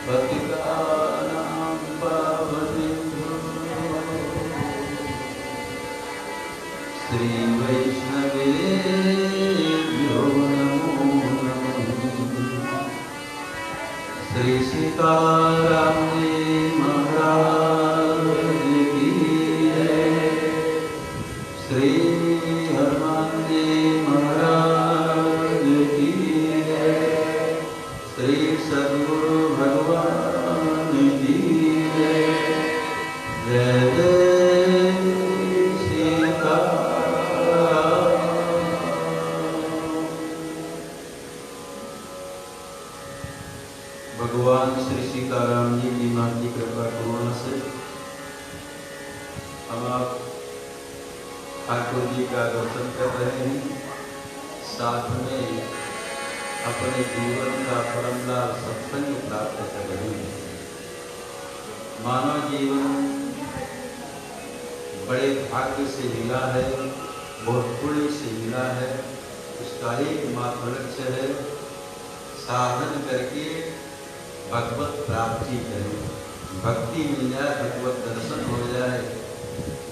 पतितानां वैष्णवेभ्यो नमो नमः। श्री सीताराम जी महाराज की जय। श्री हनुमान जी महाराज की जय। श्री सद्गुरु भगवान की जय। जय जय भगवान श्री सीताराम जी की मां की कृपा करुणा से हम आप ठाकुर जी का दर्शन कर रहे हैं, साथ में अपने जीवन का परमलाभ सत्संग प्राप्त कर रहे हैं। मानव जीवन बड़े भाग्य से मिला है, बहुत पुण्य से मिला है। उसका एकमात्र लक्ष्य है साधन करके भगवत प्राप्ति करें, भक्ति मिल जाए, भगवत दर्शन हो जाए,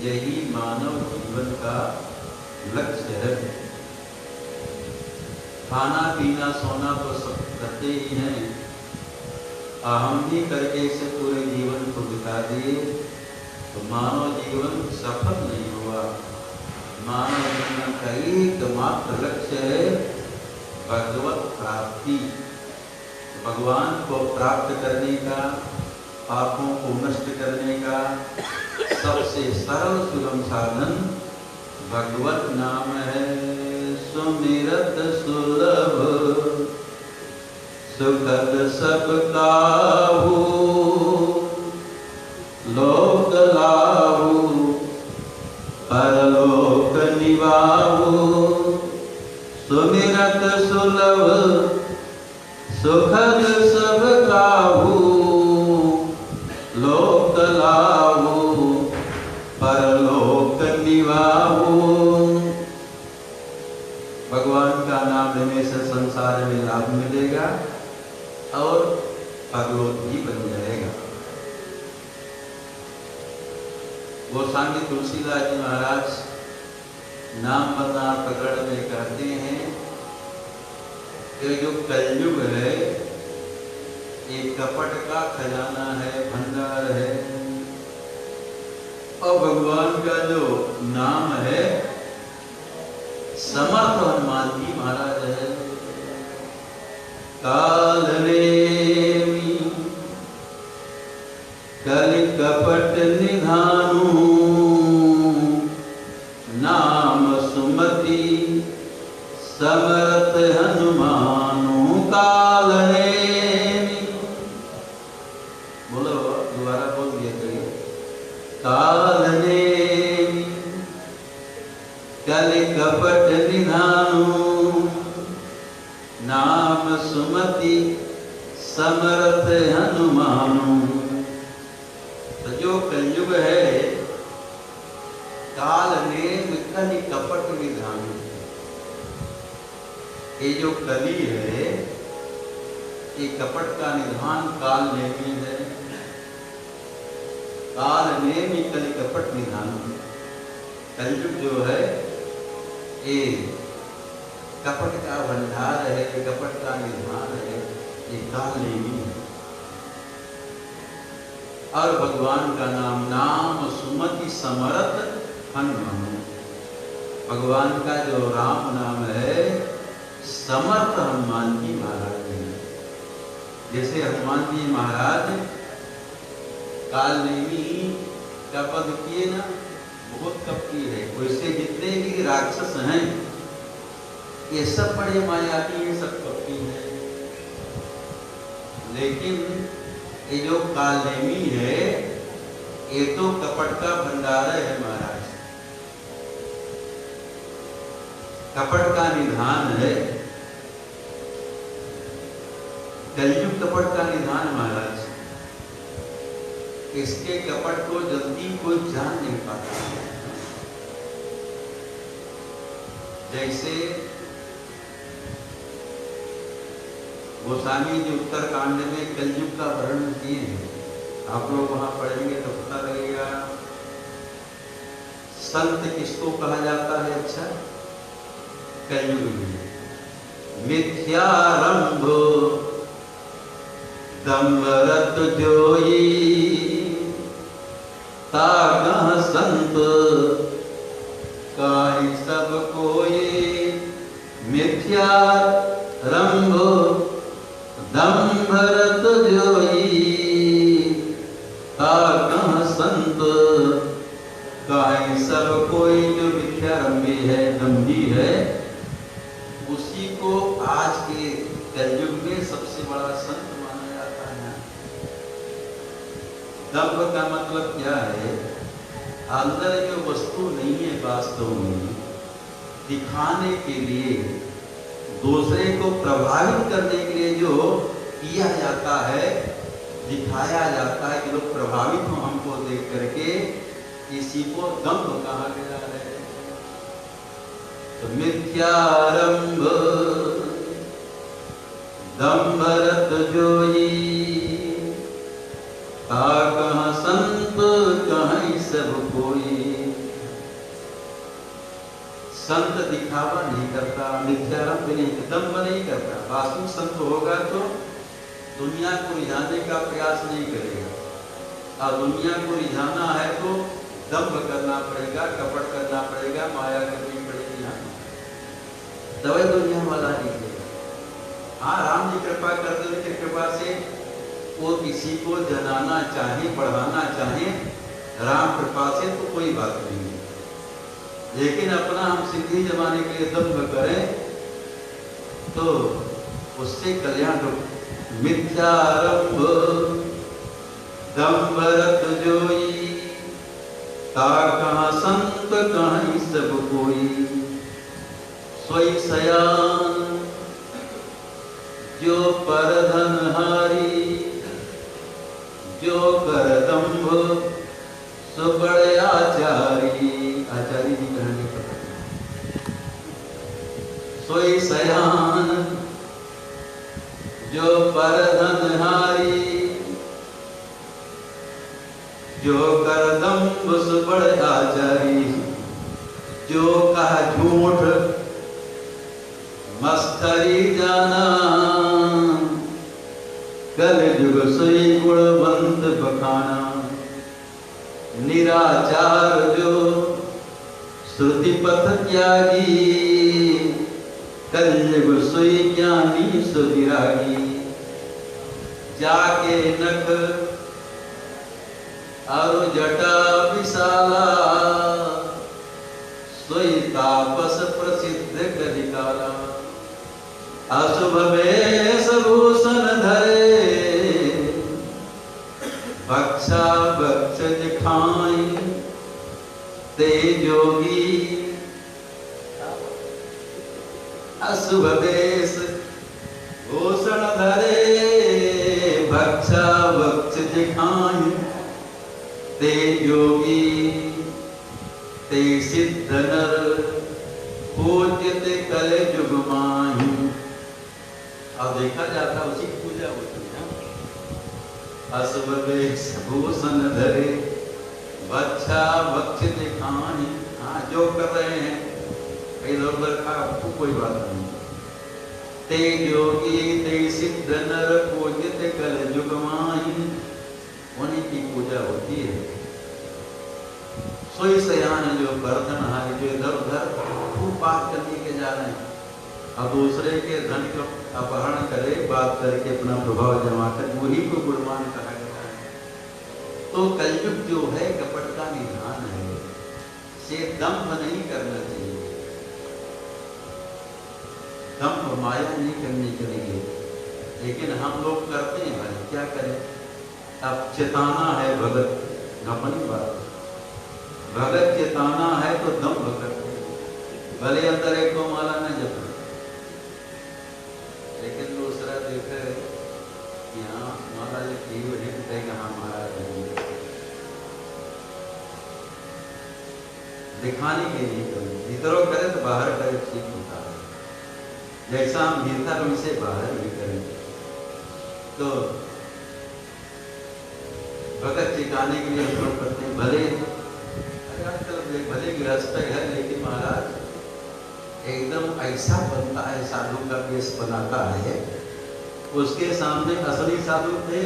यही मानव जीवन का लक्ष्य है। खाना पीना सोना तो सब करते ही हैं, हम भी करके इसे पूरे जीवन को बिता दिए तो मानव जीवन सफल नहीं हुआ। मानव जीवन का एकमात्र लक्ष्य है भगवत प्राप्ति, भगवान को प्राप्त करने का, पापों को नष्ट करने का सबसे सरल सुगम साधन भगवत नाम है। सुमिरत सुलभ सुखद सब काहू, लोक लाहू परलोक निवाहू। सुमिरत सुलभ सुखद सब काहू, लोक लाहू परलोक निवाहू। भगवान का नाम लेने से संसार में लाभ मिलेगा और परलोक भी बन जाएगा। गोस्वामी तुलसीदास जी महाराज नाम बता पकड़ में कहते हैं ये जो कलयुग है ये कपट का खजाना है, भंडार है, और भगवान का जो नाम है समर्थ हनुमान जी महाराज है। काल नेमी कलि कपट निधानु, नाम सुमति समर्थ हनुमानु। काल नेमी, बोलो दोबारा बोल दिया करिए। काल नेमी कलि कपट निधानु, नाम सुमति समर्थ हनुमानु। तो जो कलयुग है काल नेम कलि कपट निधानु, ये जो कली है ये कपट का निधान काल नेमी है। काल नेमी कलि कपट निधान, कलयुग जो है ये कपट का भंडार है, ये कपट का निधान है, ये काल नेमी है। और भगवान का नाम नाम सुमति समर्थ हनुमान, भगवान का जो राम नाम है समर्थ हनुमान जी महाराज है। जैसे हनुमान जी महाराज काल नेमी का पद किए ना, बहुत कब किए है। वैसे जितने भी राक्षस हैं ये सब बड़े मायावी हैं, सब कपटी हैं, लेकिन ये जो काल नेमी है ये तो कपट का भंडार है महाराज, कपट का निधान है। कलयुग कपट का निधान महाराज, इसके कपट को जल्दी कोई जान नहीं पाता। जैसे गोस्वामी जी उत्तरकांड में कलयुग का वर्णन किए हैं, आप लोग वहां पढ़ेंगे तो पता लगेगा। संत किसको कहा जाता है? अच्छा, कलयुग में मिथ्यारंभ दम्भरत जोई, तागह संत काहि सब कोई। मिथ्यारंभ दम्भरत जोई, तागह संत काहि सब कोई। जो मिथ्यारंभी है, दम्भी है, उसी को आज के कलयुग में सबसे बड़ा संत माना जाता है। दम्भ का मतलब क्या है? अंदर जो वस्तु नहीं है वास्तव में, दिखाने के लिए, दूसरे को प्रभावित करने के लिए जो किया जाता है, दिखाया जाता है कि लोग प्रभावित हो हमको देख करके, इसी को दम्भ कहा गया है। तो मिथ्यारंभ दम्भरत जोई, तागह संत कहीं सब कोई। संत दिखावा नहीं करता, मिथ्यारंभ नहीं, दम्भ नहीं करता। वास्तविक संत होगा तो दुनिया को रिझाने का प्रयास नहीं करेगा। और दुनिया को रिझाना है तो दम्भ करना पड़ेगा, कपट करना पड़ेगा, माया करनी पड़ेगी। दवाई दुनिया वाला निकलेगा। हाँ, राम जी कृपा करते हुए की कृपा से वो किसी को जनाना चाहे, बढ़ाना चाहे, राम कृपा से तो कोई बात नहीं है। लेकिन अपना हम सिद्धि जमाने के लिए दम्भ करें तो उससे कल्याण रुक। मिथ्यारंभ दम्भरत जोई, तागह संत कहीं सब कोई। सोई सयान जो परधनहारी, जो कर दम्भ सो बड़े आचारी। आचार्य जी कहेंगे पता। सोई सयान जो परधनहारी, जो कर दम्भ सो बड़े आचारी। जो कहा झूठ मस्करी जाना, कलयुग सोई गुणवंत बखाना। निराचार जो श्रुति पथ त्यागी, कलयुग सोई ज्ञानी सुविरागी। जाके नख और जटा विशाला, सोई तापस प्रसिद्ध कलिकाला। अशुभ वेश भूषण धरे, बक्षा बक्ष दिखाई। ते जोगी अशुभ वेश भूषण धरे, बक्षा बक्ष दिखाई। ते योगी ते सिद्ध नर, पूज्यत कल युग माही। अब देखा जाता उसी की पूजा होती है। अशुभ वेश भूषण धरे, बक्षा बक्ष दिखाई। हाँ, जो कर रहे हैं इधर उधर का कोई बात नहीं। ते योगी ते सिद्ध नर, पूज्यत कल युग माही। उन्हीं की पूजा होती है। सोई सयान जो बर्तनहारी, जो इधर उधर खूब बात करने के जा रहे हैं, अब दूसरे के धन का अपहरण करे, बात करके अपना प्रभाव जमा कर, वही को गुणवान कहा गया है। तो कलयुग जो है कपट का निधान है, से दंभ नहीं करना चाहिए। दंभ माया नहीं करनी चाहिए, लेकिन हम लोग करते हैं। भाई क्या करें? अब चेताना है भगत, अपनी बात। भगत चेताना है तो दंभ करते हैं। भले अंदर एक को माला न जपे, लेकिन दूसरा देखे कि हाँ माला जो की हुई है, कहेगा हाँ महाराज दिखाने के लिए करें। भीतरों करे तो बाहर करे, ठीक होता है। जैसा हम भीतर उनसे बाहर भी करें। तो भगत चिकाने के लिए हम करते हैं। भले आजकल भले गृहस्थ है, लेकिन महाराज एकदम ऐसा बनता है, साधु का वेश बनाता है, उसके सामने असली साधु थे,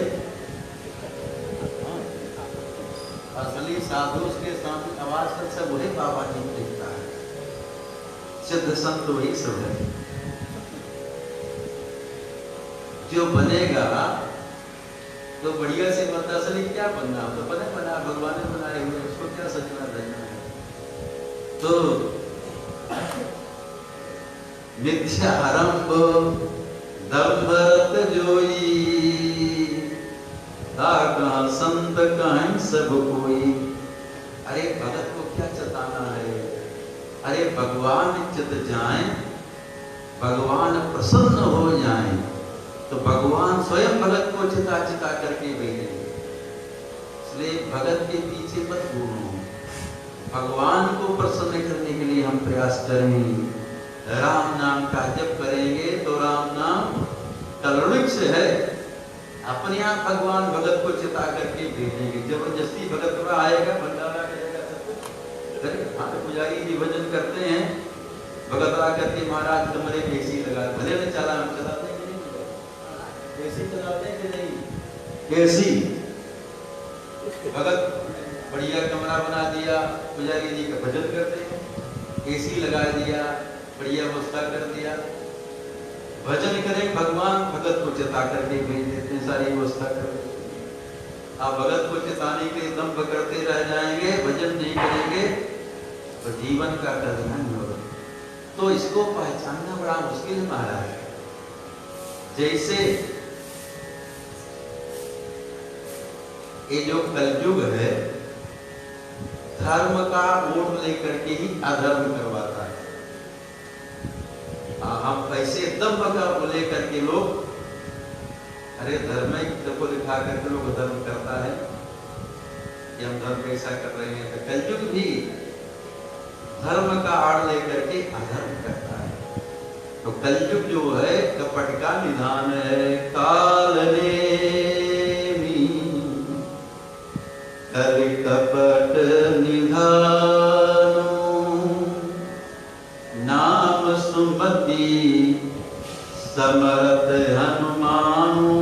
असली साधु उसके सामने आवाज कर सब वही बाबा जी देखता है, सिद्ध संत वही सब है। जो बनेगा तो बढ़िया से बनता, असली क्या बनना, तो बना भगवान ने बनाए हुए, उसको क्या सजना रहना है। तो मिथ्यारंभ दंभरत जोई, कहाँ संत कहीं सब कोई। अरे भगत को क्या चताना है, अरे भगवान चित जाए, भगवान प्रसन्न हो जाए, तो भगवान स्वयं भगत को चिता चिता करके भेजेंगे। इसलिए भगत के पीछे मत घूमो, भगवान को प्रसन्न करने के लिए हम प्रयास करें। राम नाम का जप करेंगे तो राम नाम कलवृक्ष है, अपने आप भगवान भगत को चिता करके भेजेंगे। जबरदस्ती भगत आएगा, भंडारा करेगा, हाँ पुजारी जी भजन करते हैं, भगत आ करके महाराज कमरे में एसी लगा, भले में चला, हम चलाते हैं कि नहीं, एसी चलाते हैं कि नहीं, एसी भगत बढ़िया कमरा बना दिया, पुजारी जी का भजन करते हैं, एसी लगा दिया, बढ़िया व्यवस्था कर दिया, भजन करें, भगवान भगत को चिता करके भेज देते हैं, सारी व्यवस्था कर देते हैं। आप भगत को चिताने के दंभ करते रह जाएंगे, भजन नहीं करेंगे तो जीवन का कल्याण नहीं होगा। तो इसको पहचानना बड़ा मुश्किल है महाराज। जैसे ये जो कलयुग है, धर्म का वोट लेकर के ही अधर्म करवाता है। हम ऐसे दंभ का लेकर के लोग, अरे धर्म को दिखा करके लोग धर्म करता है कि हम धर्म कैसा कर रहे हैं। तो कलयुग भी धर्म का आड़ लेकर के अधर्म करता है। तो कलयुग जो है कपट का निधान है, काल ने कलि कपट निधानो, नाम सुमति समरथ हनुमानु।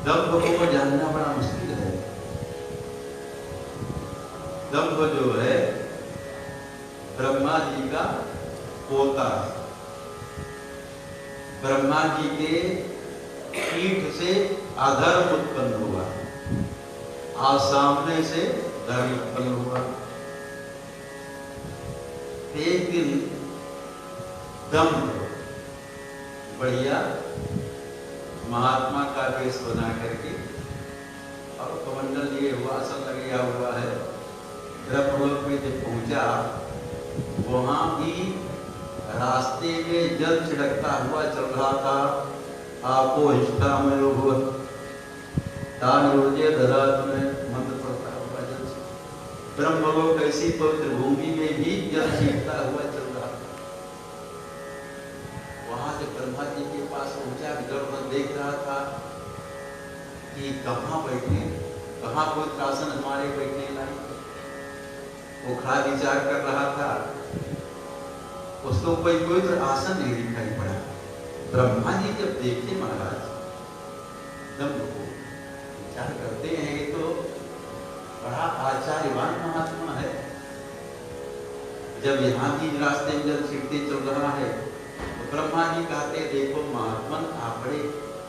दंभ को जानना बड़ा मुश्किल है। दंभ जो है ब्रह्मा जी का पोता है, ब्रह्मा जी के पीठ से अधर्म उत्पन्न हुआ, आज सामने से धर्म उत्पन्न हुआ। एक दिन दंभ बढ़िया महात्मा का वेश बना करके और कमंडल लिए हुआ, आसन लगा हुआ है, ब्रह्मलोक में जब पहुंचा, वहां भी रास्ते में जल छिड़कता हुआ चल रहा था। आपो हिष्ठा में भगवत दान रोजे धरात में मंत्र पढ़ता हुआ जल, ब्रह्मलोक ऐसी पवित्र भूमि में भी जल छिड़कता हुआ चल रहा था। वहां से ब्रह्मा जी के पास पहुंचा, इधर देख रहा था कि कहाँ बैठे, कहाँ कोई आसन हमारे बैठने लायक। वो खड़ा विचार कर रहा था, उसको कोई तो आसन नहीं दिखाई पड़ा। ब्रह्मा जी जब देखे महाराज दंभ को, विचार करते हैं ये तो बड़ा आचार्यवान महात्मा है। जब यहाँ भी रास्ते में जब छिड़ते चल रहा है तो ब्रह्मा जी कहते, देखो महात्मन आप बड़े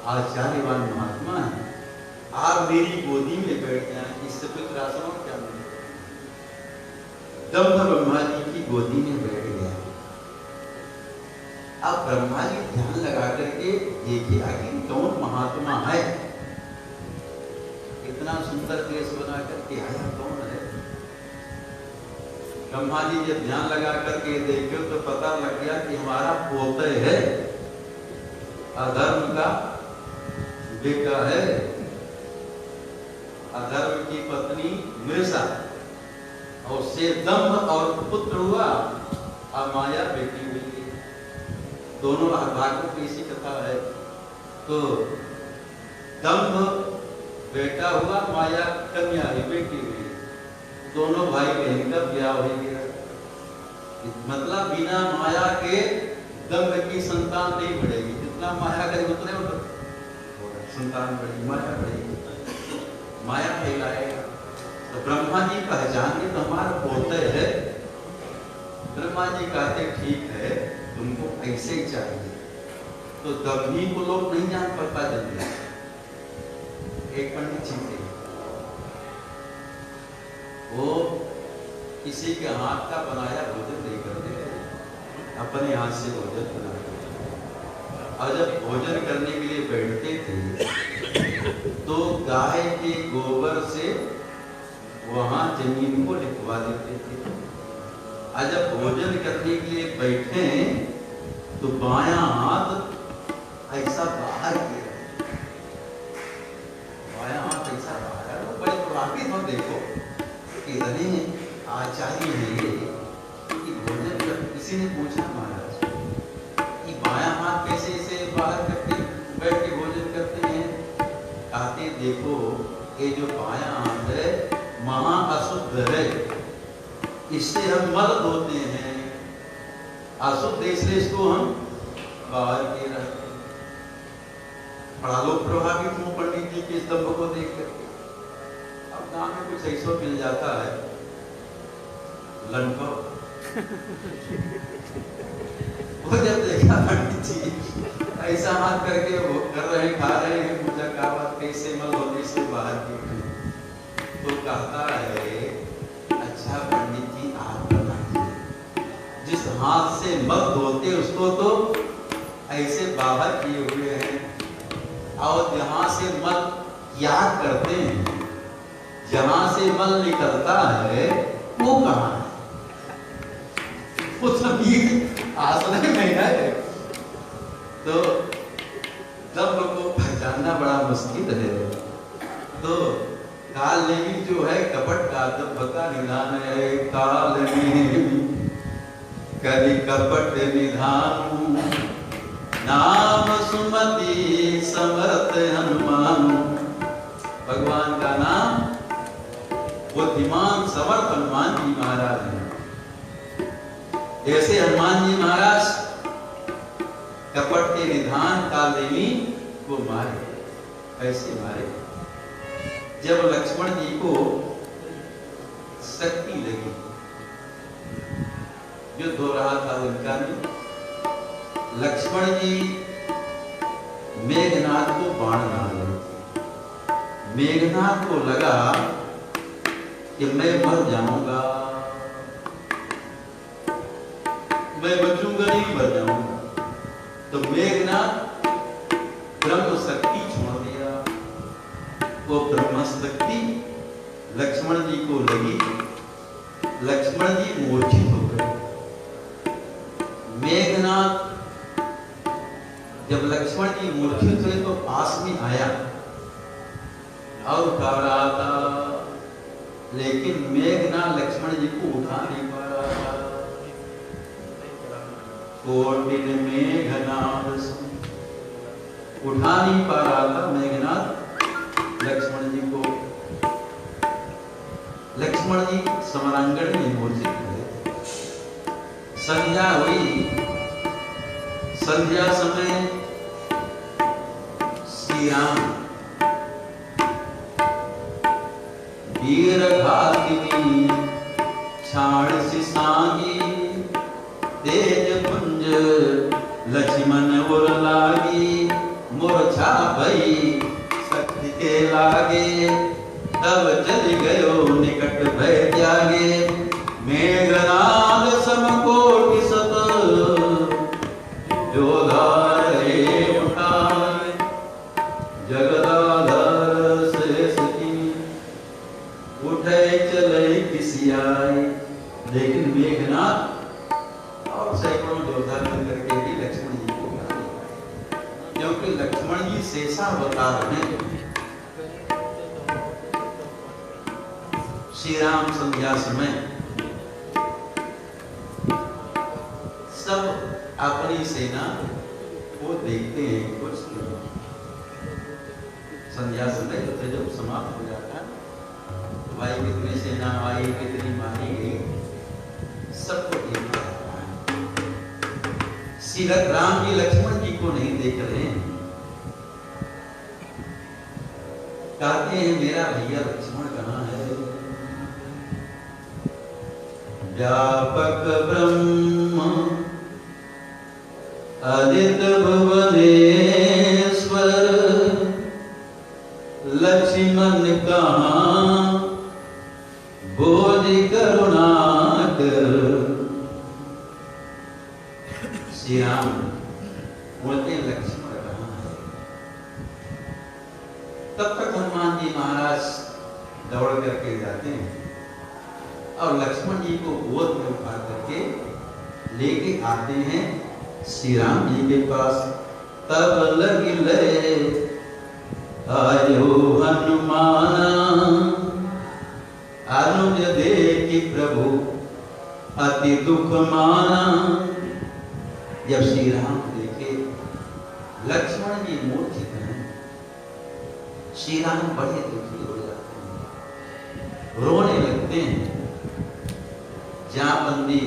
आचार्यवान महात्मा है, आप मेरी गोदी में बैठ जाए, इससे कोई आसन और क्या मिले। दंभ ब्रह्मा जी की गोदी में बैठ गया। अब ब्रह्मा जी ध्यान लगा करके देखिए आखिर कौन महात्मा है, इतना सुंदर देश बना करके आया कौन है। ब्रह्मा जी जब ध्यान लगा करके देखे तो पता लग गया कि हमारा पोते है, अधर्म का बेटा है, अधर्म की पत्नी मृषा, और उससे दंभ और पुत्र हुआ, और माया बेटी हुई। दोनों भागों की इसी कथा है। तो दंभ बेटा हुआ, माया कन्या हुई, बेटी हुई। दोनों भाई बहन का ब्याह हो गया। मतलब बिना माया के दंभ की संतान नहीं बढ़ेगी। जितना माया करेगी उतने संतान बढ़ेगी, माया बढ़ेगी, माया फैलाएगा। तो ब्रह्मा जी पहचान के तो हमारा पोते है। ब्रह्मा जी कहते ठीक है तुमको ऐसे ही चाहिए। तो दम्भी को लोग नहीं जान पाता जल्दी। एक पंडित जी थे, वो किसी के हाथ का बनाया भोजन नहीं करते थे, अपने हाथ से भोजन बनाते थे। और जब भोजन करने के लिए बैठते थे तो गाय के गोबर से वहां जमीन को लिखवा देते थे। और जब भोजन करने के लिए बैठे तो बायां हाथ ऐसा बाहर किया, बायां हाथ ऐसा बाहर। वो बड़े पुराने हो, देखो कितने आचार्य हैं ये कि भोजन जब किसी ने पूछा महाराज कि बायां हाथ कैसे इसे बाहर करके बैठ के भोजन करते हैं, कहते देखो ये जो बायां हाथ है महा अशुद्ध है, इससे हम मल धोते हैं, अशुद्ध इसलिए इसको हम बाहर किए रहते हैं। बड़ा लोग प्रभावित हूँ पंडित जी के इस दम्भ को देख करके। अब गांव में कुछ ऐसा मिल जाता है लंको वो जब देखा पंडित जी ऐसा हाथ करके वो कर रहे हैं, खा रहे हैं, पूजा का बात कैसे मल होने से बाहर की, तो कहता है अच्छा पंडित जी आप बताइए, जिस हाथ से मल धोते उसको तो ऐसे बाहर किए हुए हैं, और जहां से मल याद करते हैं, जहां से मल निकलता है वो कहां है? वो सभी आश्रय में है। तो दम्भ को पहचानना बड़ा मुश्किल है। तो काल में जो है कपट का दम्भ का निदान है। काल में कभी कपट निधान, नाम सुमति समर्थ हनुमान। भगवान का नाम बुद्धिमान समर्थ हनुमान जी महाराज हैं। जैसे हनुमान जी महाराज कपट के निधान कालनेमी को मारे। कैसे मारे? जब लक्ष्मण जी को शक्ति लगी, युद्ध हो रहा था उनका में, लक्ष्मण जी मेघनाथ को बाण मार रहे थे। मेघनाथ को लगा कि मैं मर जाऊंगा, मैं बचूंगा नहीं, मर जाऊंगा। तो मेघनाथ ब्रह्म शक्ति छोड़ दिया। वो ब्रह्म शक्ति लक्ष्मण जी को लगी, लक्ष्मण जी मूर्छित हो गए। मेघनाथ जब लक्ष्मण जी मूर्छित हुए तो पास में आया और उठा रहा था, लेकिन मेघनाथ लक्ष्मण जी को उठा नहीं पा रहा था। कोटिन मेघनाथ उठा नहीं पा रहा था मेघनाथ लक्ष्मण जी को। लक्ष्मण जी समरांगण में मूर्छित हुए। संध्या हुई, संध्या समय श्री राम वीर घातिनी छाड़ सी सांगी, तेज पुंज लक्ष्मण उर लागी, मूर्छा भई शक्ति के लागे, तब चल गयो निकट भय त्यागे। मेघनाद समकोटि सत जोधार हे उठाए, जगदाधर शेष की उठे चले किसी आए। लेकिन मेघनाथ और सैकड़ों योद्धा मिलकर के भी लक्ष्मण जी को मार नहीं पाए, क्योंकि लक्ष्मण जी शेषावतार हैं। श्री राम संध्या समय सब अपनी सेना को देखते हैं। कुछ संध्या समय जब समाप्त हो जाता है भाई कितनी सेना आई, कितनी मारी गई, सबको देख रहा है। श्री राम जी लक्ष्मण जी को नहीं देख रहे हैं। कहते हैं मेरा भैया लक्ष्मण कहाँ है? व्यापक ब्रह्म आदित्य भुवनेश्वर, लक्ष्मण कहाँ बोझ करुणाकर। श्री राम बोलते लक्ष्मण कहाँ है? तब तक हनुमान जी महाराज दौड़ करके जाते हैं और लक्ष्मण जी को गोद में उठा करके लेके आते हैं श्री राम जी के पास। तब लगिले आयो हनुमान, अनुज देखी प्रभु अति दुख माना। जब श्री राम देखे लक्ष्मण जी मूर्छित हैं, श्री राम बड़े दुखी हो जाते हैं, रोने लगते हैं। जामबंदी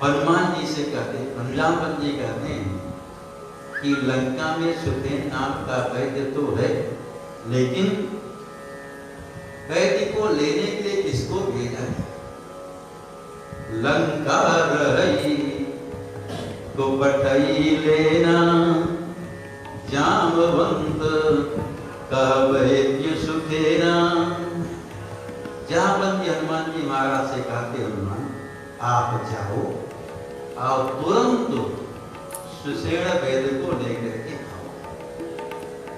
हनुमान जी से कहते, जामबंदी कहते हैं कि लंका में सुखेन नाम का वैद्य तो है, लेकिन वैद्य को लेने के लिए किसको भेजा है? लंका रही को पटई लेना, जामवंत का वैद्य सुखेना। जामवंती हनुमान जी महाराज से कहते, हनुमान आप जाओ और तुरंत सुषेण वैद्य को लेकर के आओ।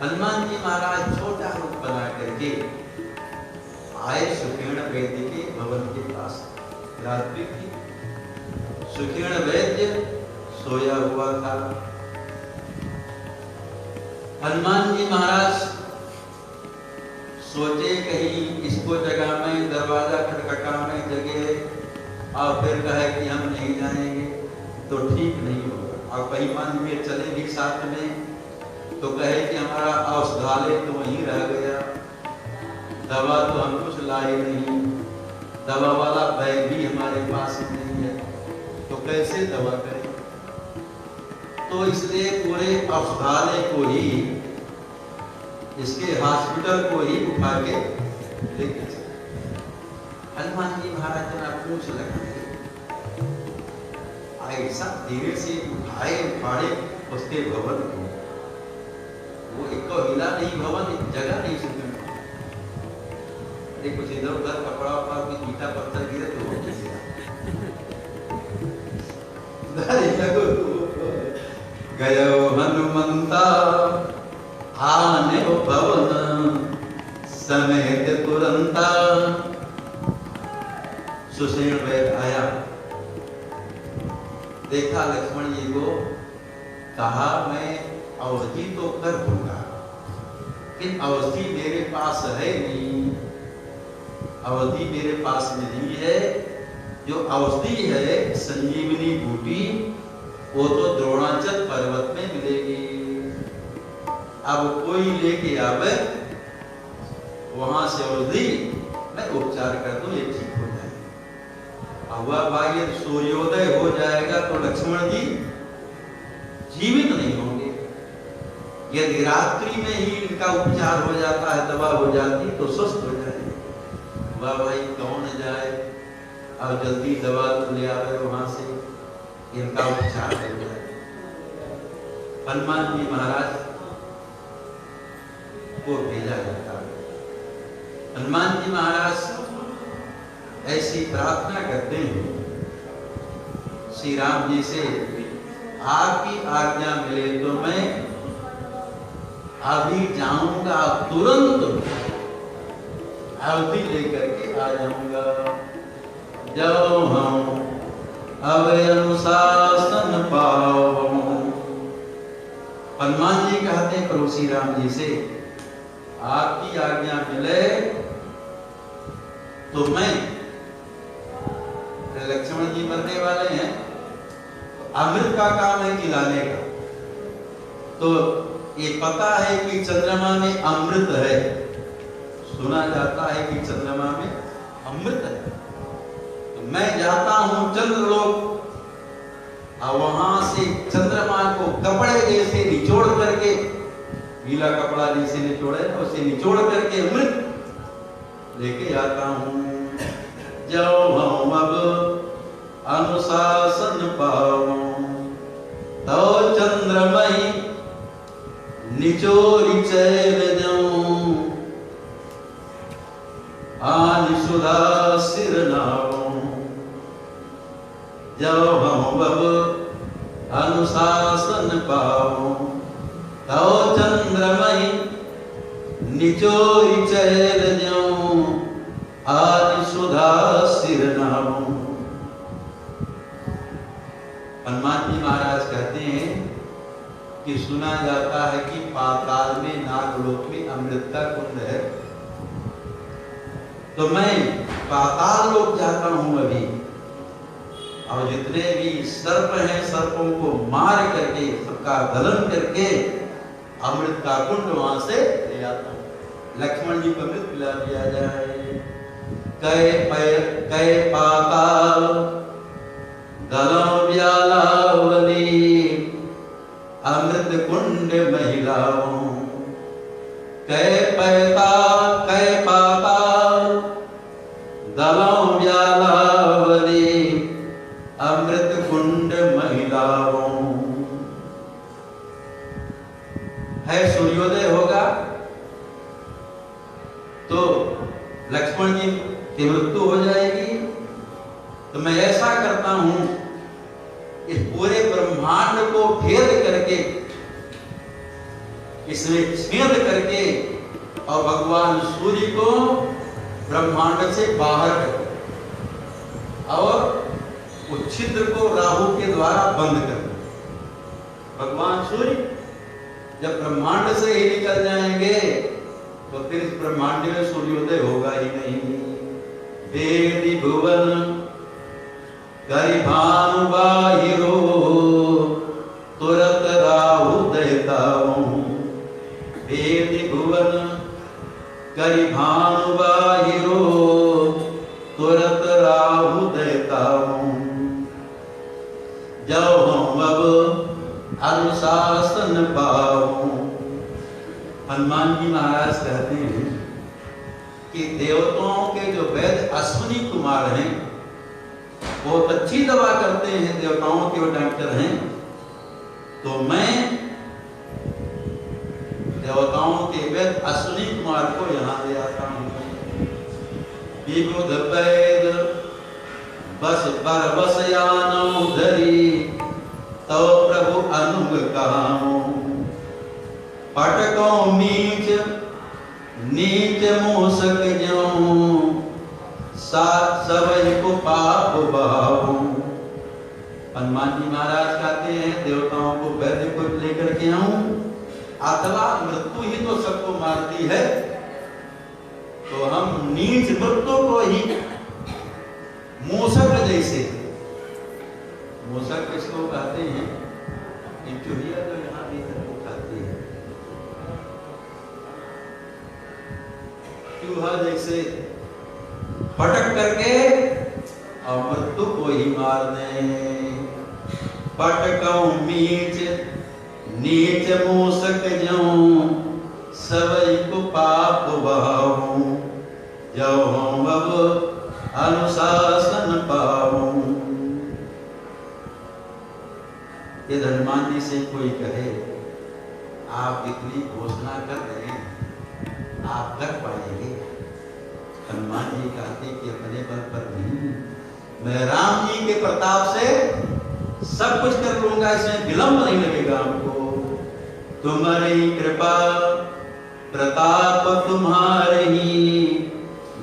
हनुमान जी महाराज छोटा रूप बना करके आए सुषेण वैद्य के भवन के पास। रात्रि की सुषेण वैद्य सोया हुआ था। हनुमान जी महाराज सोचे कहीं इसको जगह में, दरवाजा खटखटा में जगह और फिर कहे कि हम नहीं जाएंगे तो ठीक नहीं होगा। और कहीं मान में चले भी साथ में तो कहे कि हमारा औषधालय तो वहीं रह गया, दवा तो हम कुछ लाए नहीं, दवा वाला बैग भी हमारे पास नहीं है, तो कैसे दवा करें? तो इसलिए पूरे औषधालय को ही, इसके हॉस्पिटल को ही उठा के लेके चले। हनुमान जी महाराज ने पूछ लगाए, ऐसा धीरे से उठाए उठाड़े उसके भवन को, वो एक हिला नहीं, भवन एक जगह नहीं सुन। कुछ इधर उधर कपड़ा वपड़ा कुछ ईटा पत्थर गिरे तो गयो हनुमंता आने भवन समेत तुरंता। सुषेण वैद्य आया, देखा लक्ष्मण जी को, कहा मैं औषधि तो कर दूंगा, लेकिन औषधि मेरे पास है नहीं, औषधि मेरे पास नहीं है। जो औषधि है संजीवनी बूटी, वो तो द्रोणाचल पर्वत में मिलेगी। अब कोई लेके आवे वहां से औषधि, मैं उपचार कर दूं, ये ठीक हो जाएगा। हुआ भाई सूर्योदय हो जाएगा तो लक्ष्मण जी जीवित नहीं होंगे। यदि रात्रि में ही इनका उपचार हो जाता है, दवा हो जाती तो स्वस्थ हो जाएगी। वाह भाई कौन जाए और जल्दी दवा ले आवे वहां से, इनका उपचार हो जाए। हनुमान जी महाराज को भेजा जाता है। हनुमान जी महाराज ऐसी प्रार्थना करते हैं श्री राम जी से, आपकी आज्ञा मिले तो मैं अभी जाऊंगा, तुरंत औषधि लेकर के आ जाऊंगा। जब हम अब अनुशासन पाओ। हनुमान जी कहते हैं प्रभु श्री राम जी से, आपकी आज्ञा मिले तो मैं, लक्ष्मण जी मरने वाले हैं, अमृत का काम है खिलाने का, तो ये पता है कि चंद्रमा में अमृत है, सुना जाता है कि चंद्रमा में अमृत है। तो मैं जाता हूं चंद्रलोक और वहां से चंद्रमा को कपड़े जैसे निचोड़ करके, गीला कपड़ा जैसे निचोड़े उसे निचोड़ करके अमृत लेके आता हूं। जब हम अब अनुशासन पाऊं तो चंद्रमई निचोरी चैल जाऊं, आन सुधा सिर नाऊं। जब हम अब अनुशासन पाऊं तो चंद्रमई निचोरी चैल जाऊं, आन सुधा सिर नाऊं। हनुमान जी महाराज कहते हैं कि सुना जाता है कि पाताल में, नागलोक में अमृत का कुंड है। तो मैं पाताल लोक जाता हूं अभी, और जितने भी सर्प हैं सर्पों को मार करके, सबका दलन करके अमृत का कुंड वहां से ले आता हूं। लक्ष्मण जी को अमृत पिला दिया जाए। कै पाताल दलों व्यालावली, अमृत कुंड महिलाओं। कै पाताल दलों व्यालावली, अमृत कुंड महिलाओं। है सूर्योदय होगा तो लक्ष्मण जी की मृत्यु हो जाएगी। तो मैं ऐसा करता हूं, इस पूरे ब्रह्मांड को भेद करके, इसमें छेद करके, और भगवान सूर्य को ब्रह्मांड से बाहर कर, और उस छिद्र को राहु के द्वारा बंद कर। भगवान सूर्य जब ब्रह्मांड से ही निकल जाएंगे तो फिर इस ब्रह्मांड में सूर्योदय होगा ही नहीं। वेदी भुवन गरिभानु बाहिरो, तुरत राहु दयताऊं। वेदी भुवन गरिभानु बाहिरो, तुरत राहु दयताऊं। जब हम अब अनुशासन पाऊं। हनुमान जी महाराज कहते हैं कि देवताओं के जो वैद्य अश्विनी कुमार हैं बहुत अच्छी दवा करते हैं, देवताओं के वो डॉक्टर हैं। तो मैं देवताओं के वैद्य अश्विनी कुमार को यहाँ ले आता हूँ। विबुध वैद बस पर बसयानो धरी, तो प्रभु अनुग कहाऊं। पटको नीच नीच मूसक जाऊं, सबई को पाप बहाऊं। हनुमान जी महाराज कहते हैं देवताओं को वैद्य को लेकर के आऊं, अथवा मृत्यु ही तो सबको मारती है, तो हम नीच मृत्यु को ही मूसक जैसे, मूसक किसको कहते हैं? चूहिया तो यहाँ भी सबको खाती है, चूहा जैसे पटक करके और मृत्यु को ही मार दे। पटकऊं नीच नीच मूसक जाऊं, सबई को पाप बहाऊं। जब हम अब अनुशासन पाऊं। ये हनुमान जी से कोई कहे आप इतनी घोषणा कर रहे हैं, आप कर पाएंगे? हनुमान जी कहते कि अपने बल पर नहीं, मैं राम जी के प्रताप से सब कुछ कर लूंगा, इसमें विलंब नहीं लगेगा हमको। तुम्हारी कृपा प्रताप तुम्हारे ही,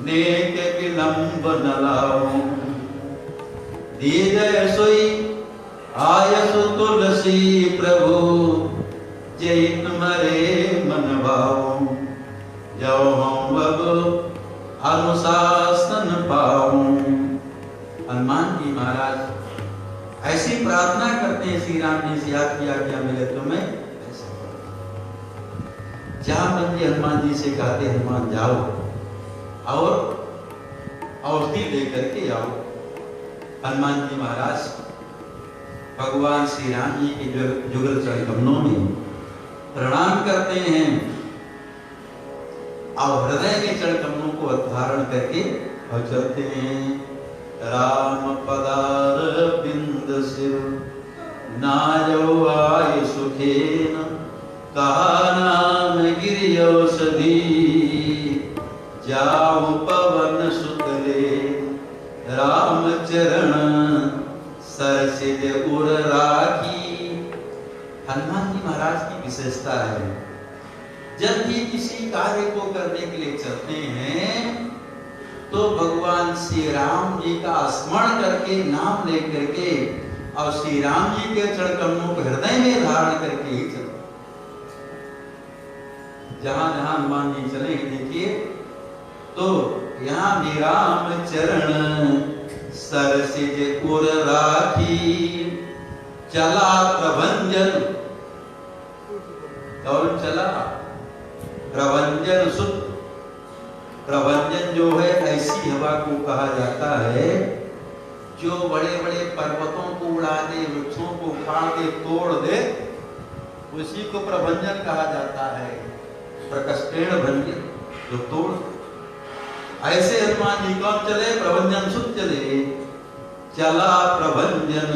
नेक विलंब न लाऊं। दीजय सोई आयसु तुलसी प्रभु, जय तुम्हारे मन भाऊं। जब हम अब अनुशासन पाऊं। हनुमान जी महाराज ऐसी प्रार्थना करते हैं श्री राम जी से, आपकी आज्ञा मिले तुम्हें ऐसा। जहां बंदी हनुमान जी से कहते हनुमान जाओ, और औषधि लेकर के आओ। हनुमान जी महाराज भगवान श्री राम जी के जुगल चरण कमलों में प्रणाम करते हैं और हृदय में चरण कमलों को धारण करके और चलते हैं। राम पदार बिंद सिर नायो आय सुखेन, कहा नाम गिरि औषधि जाऊ पवन सुतले, राम चरण सरसिज उर राखी। हनुमान जी महाराज की विशेषता है, जब भी किसी कार्य को करने के लिए चलते हैं तो भगवान श्री राम जी का स्मरण करके, नाम लेकर के और श्री राम जी के चरण कमलों को हृदय में धारण करके ही चलते। जहां जहां हनुमान जी चले देखिए तो यहाँ भी राम चरण सरसिज उर राखी, चला प्रभंजन। कौन चला? प्रभंजन सुत। प्रभंजन जो है ऐसी हवा को कहा जाता है जो बड़े बड़े पर्वतों को उड़ा दे, वृक्षों को उखाड़ दे, तोड़ दे, उसी को प्रभंजन कहा जाता है। प्रकष्टेण भंजन, जो तोड़। ऐसे हनुमान जी कौन चले? प्रभंजन सुत चले। चला प्रभंजन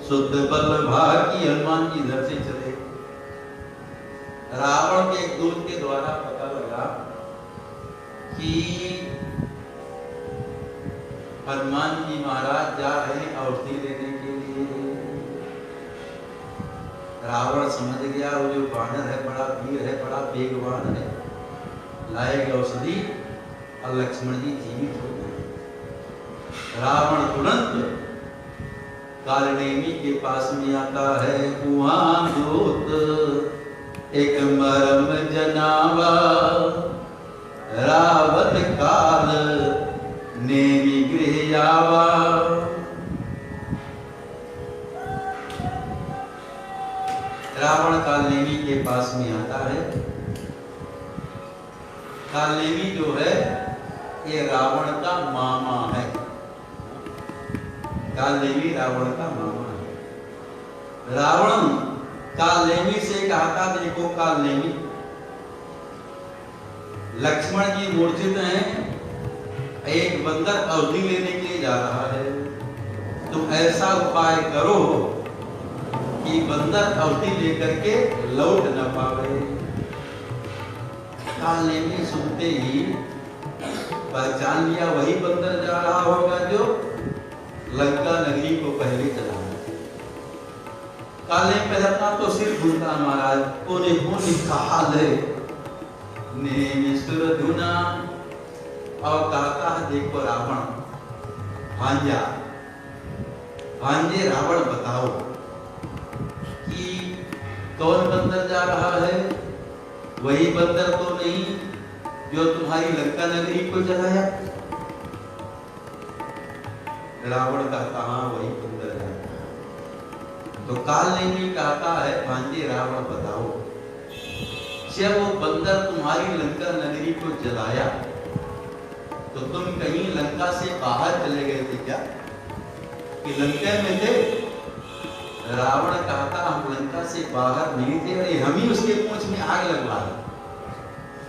सुत बल भागी। हनुमान जी इधर से चले। रावण के एक दूत के द्वारा पता लगा कि हनुमान जी महाराज जा रहे हैं औषधि लेने के लिए। रावण समझ गया वो जो वानर है बड़ा वीर है, बड़ा वेगवान है, लाएगा औषधि और लक्ष्मण जी जीवित हो गए। रावण तुरंत कालनेमी के पास में आता है। वहां दूत एक मरम जनावा, रावण काल नेमी गृह आवा। रावण कालनेमी के पास में आता है। कालनेमी जो है ये रावण का मामा है। कालनेमी रावण का मामा है। रावण कालनेमी से कहता, देखो कालनेमी, लक्ष्मण जी मूर्छित हैं, एक बंदर औषधि लेने के लिए जा रहा है, तुम ऐसा उपाय करो कि बंदर औषधि लेकर के लौट न पावे। कालनेमी सुनते ही पहचान लिया वही बंदर जा रहा होगा जो लंका नगरी को पहले चला। कालनेमी पहले अपना तो सिर घूमता, महाराज कोने कोने कहा ले नेमिसुर धुना, और कहता है देखो रावण, भांजा भांजे रावण बताओ कि कौन बंदर जा रहा है? वही बंदर तो नहीं जो तुम्हारी लंका नगरी को जलाया? रावण कहता हाँ वही बंदर है। तो कालनेमी कहता है भांजे रावण बताओ, जब वो बंदर तुम्हारी लंका नगरी को जलाया तो तुम कहीं लंका से बाहर चले गए थे क्या, कि लंका में थे? रावण कहता हम लंका से बाहर नहीं थे, अरे हम ही उसके पूंछ में आग लगवाए,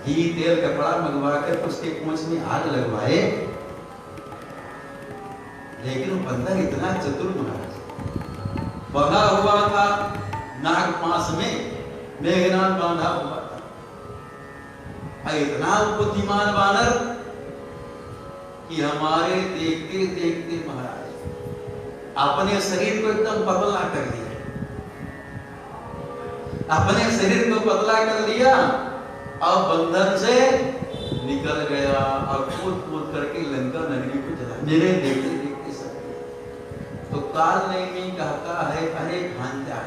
घी तेल कपड़ा मंगवा कर उसके पूंछ में आग लगवाए। लेकिन वो बंदर इतना चतुर महाराज, बंधा हुआ था नाग पास में, मेघनाथ बांधा हुआ था, इतना बुद्धिमान वानर कि हमारे देखते देखते महाराज अपने शरीर को एकदम पतला कर दिया, अपने शरीर को पतला कर लिया और बंधन से निकल गया और कूद कूद करके लंका नगरी को चला, मेरे देखते देखते सब। तो कालनेमी कहता है अरे भांजा,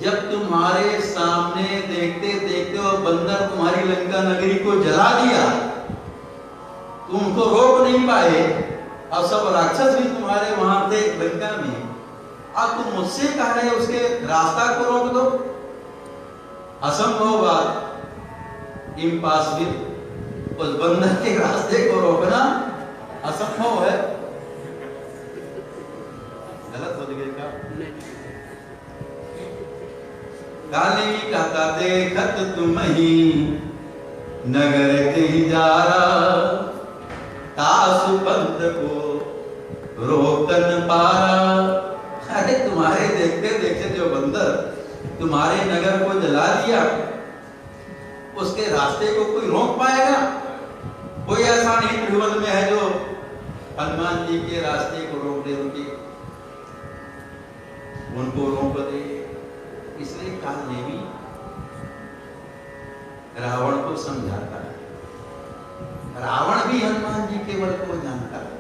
जब तुम्हारे सामने देखते देखते वो बंदर तुम्हारी लंका नगरी को जला दिया, तुमको रोक नहीं पाए और सब राक्षस भी तुम्हारे वहां थे लंका में, अब तुम मुझसे कह रहे उसके रास्ता को रोक दो? असंभव बात, इम्पॉसिबल। उस बंदर के रास्ते को रोकना असंभव है। गलत हो गया क्या? काली कहता देखत तुम ही नगर के जा तासु पंथ को रोकन पारा। अरे तुम्हारे देखते देखते जो बंदर तुम्हारे नगर को जला दिया, उसके रास्ते को कोई रोक पाएगा? कोई ऐसा नहीं त्रिभुवन में है जो हनुमान जी के रास्ते को रोक दे, उनको रोक दे। इसलिए काल ने भी रावण को समझाता है। रावण भी हनुमान जी के बल को जानता है।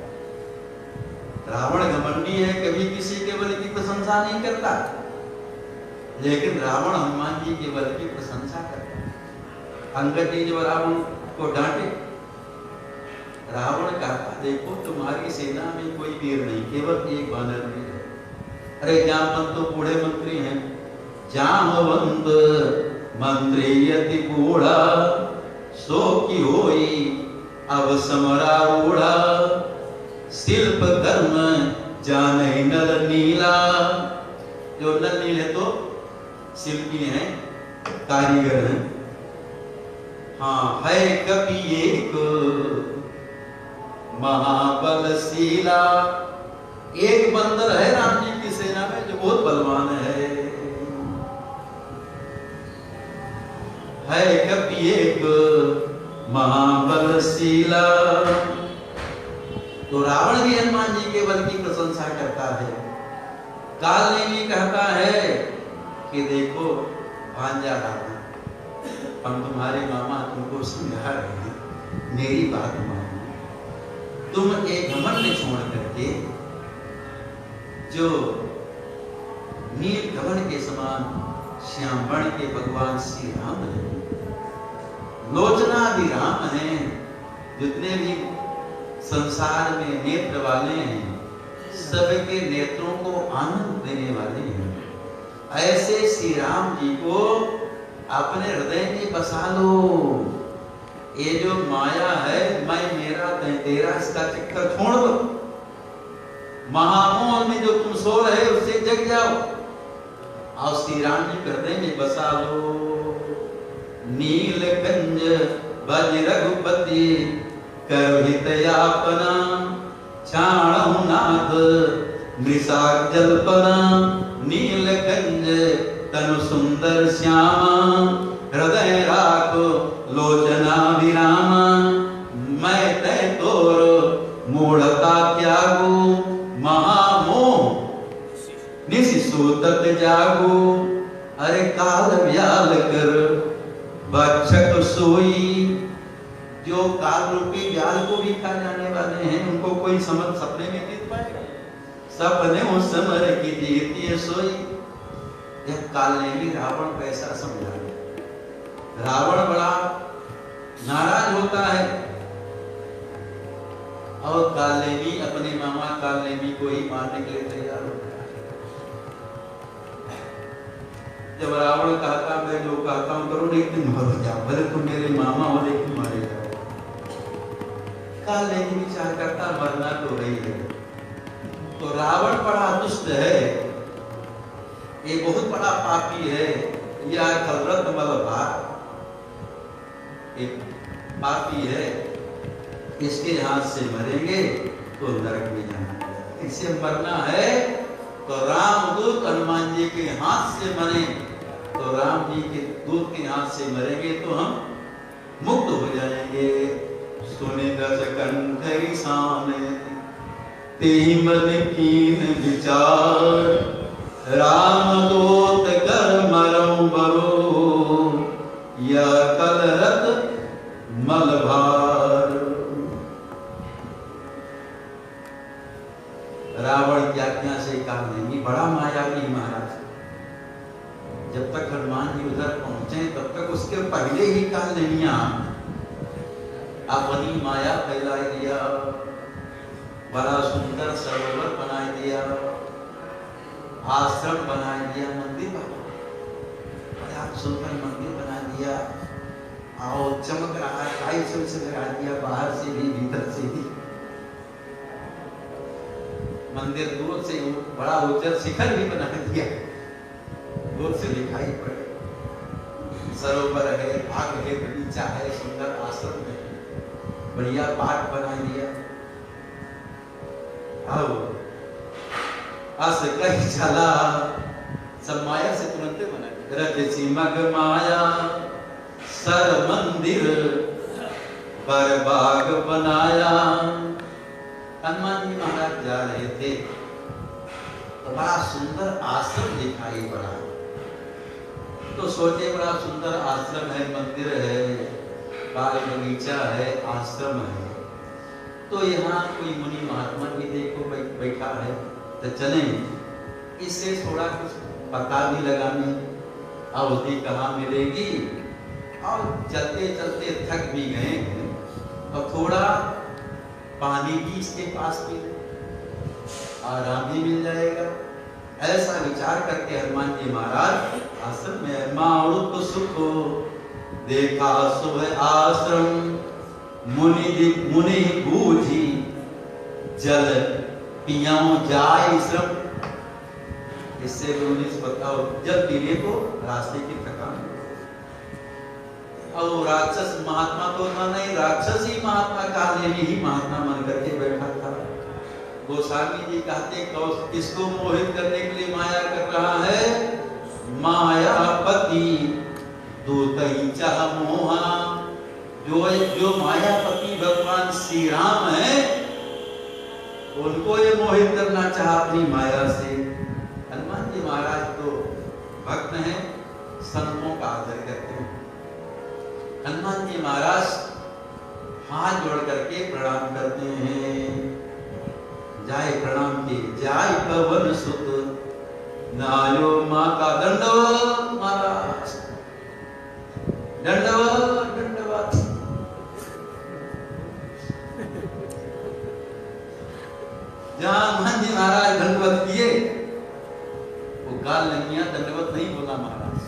रावण घमंडी है, कभी किसी के बल की प्रशंसा नहीं करता, लेकिन रावण हनुमान जी के बल की प्रशंसा करता है। अंगद जी जो रावण को डांटे, रावण कहता देखो तुम्हारी सेना में कोई वीर नहीं, केवल एक वानर वीर है। अरे जामवंत तो बूढ़े मंत्री हैं, जामवंत मंत्री यति बूढ़ा सो की होई अब समरारूढ़ा। शिल्प कर्म जाने नल नीला। जो नल नील है तो शिल्पी हैं, कारीगर हैं। हाँ है कभी एक महाबलशीला। एक बंदर है राम जी की सेना में जो बहुत बलवान है कभी एक महाबलशीला। तो रावण भी हनुमान जी के बल की प्रशंसा करता है। काल ने भी कहता है कि देखो भांजा रावण, हम तुम्हारे मामा तुमको समझा रहे हैं, मेरी बात मानो। तुम एक घमंड छोड़ करके जो नील कमल के समान श्याम वर्ण के भगवान श्री राम हैं, लोचना भी राम हैं, जितने भी संसार में नेत्र वाले हैं सबके नेत्रों को आनंद देने वाले हैं। ऐसे श्री राम जी को अपने हृदय में बसा लो। ये जो माया है, मैं मेरा तेरा, इसका चक्कर छोड़ दो। महामोह में जो तुम सो रहे उससे जग जाओ और श्री राम जी हृदय में बसा लो। नीलकंज बज रघुपति करहित यापना, चाणहु नाथ मृषाक जल्पना। नीलकंज तनु सुंदर श्यामा, हृदय राखो लोचना विरामा। मैं तय तोर मूढ़ता त्यागू, महामोह निशिसूतत जागू। अरे काल व्याल कर भक्षक सोई। जो काल रूपी व्याल को भी खा जाने वाले हैं, उनको कोई समझ सपने में जीत पाएगा? सपने उस समर की जीती है सोई। यह काल ने भी रावण को ऐसा समझा। रावण बड़ा नाराज होता है और कालनेमी अपने मामा कालनेमी को ही मारने के लिए तैयार होता है। जब रावण कहता मैं जो कहता हूं करो, नहीं तुम मर जाओ, भले तुम मेरे मामा हो लेकिन मारे जाओ। कालनेमी विचार करता मरना तो नहीं है। तो रावण बड़ा दुष्ट है, ये बहुत बड़ा पापी है। यह कलरत मलभार एक पापी है, इसके हाथ से मरेंगे तो नरक में जाना है। इससे मरना है तो रामदूत हनुमान जी के हाथ से मरे, तो राम जी के दूत के हाथ से मरेंगे तो हम मुक्त हो जाएंगे। सुने दस कंठ सामने तेहि मन कीन विचार, राम दूत कर मरऊ बरो, यह कलरत मलभार। रावण की आज्ञा से कालनेमी बड़ा मायावी महाराज। जब तक हनुमान जी उधर पहुंचे तब तक उसके पहले ही कालनेमियां अपनी माया फैला दिया। बड़ा सुंदर सरोवर बना दिया, आश्रम बना दिया, मंदिर बड़ा सुंदर मंदिर बना दिया और चमक रहा है। टाइल्स से लगा दिया, बाहर से भी भीतर से भी। मंदिर दूर से बड़ा उज्जवल शिखर भी बना दिया, दूर से दिखाई पड़े। सरोवर है, आग है, बगीचा है, सुंदर आश्रम है, बढ़िया पाठ बना दिया। आओ अस कहीं चला, सब माया से तुरंत बना दिया। रच मग माया सर मंदिर पर बाग बनाया। हनुमान जी महाराज जा रहे थे तो बड़ा सुंदर आश्रम दिखाई पड़ा, तो सोचे बड़ा सुंदर आश्रम है, मंदिर है, बाग बगीचा है, आश्रम है, तो यहाँ कोई मुनि महात्मा भी देखो बैठा है, तो चले इससे थोड़ा कुछ पता भी लगाने, अवधि कहाँ मिलेगी। और चलते चलते थक भी गए और थोड़ा पानी भी इसके पास पी ले, आराम भी मिल जाएगा। ऐसा विचार करके हनुमान जी महाराज आश्रम में मारुत सुखो देखा सुबह आश्रम, मुनि बूझी जल पियाऊं जाए श्रम। इससे मुनि बताओ जल पीने को रास्ते की थकान। और राक्षस महात्मा तो था नहीं, राक्षस ही महात्मा कालनेमी ही महात्मा मन करके बैठा था। गोस्वामी जी कहते किसको मोहित करने के लिए माया कर रहा है? मायापति दूत ही चाह मोहा। जो मायापति भगवान श्री राम है उनको ये मोहित करना चाहा अपनी माया से। हनुमान जी महाराज तो भक्त हैं, संतों का आदर करते हैं। हनुमान जी महाराज हाथ जोड़ करके प्रणाम करते हैं। जाय प्रणाम की जाय पवन सुत नायो माता दंडवत महाराज, दंडवत दंडवत। जहां हनुमान जी महाराज दंडवत किए वो काल लंगिया दंडवत नहीं बोला महाराज।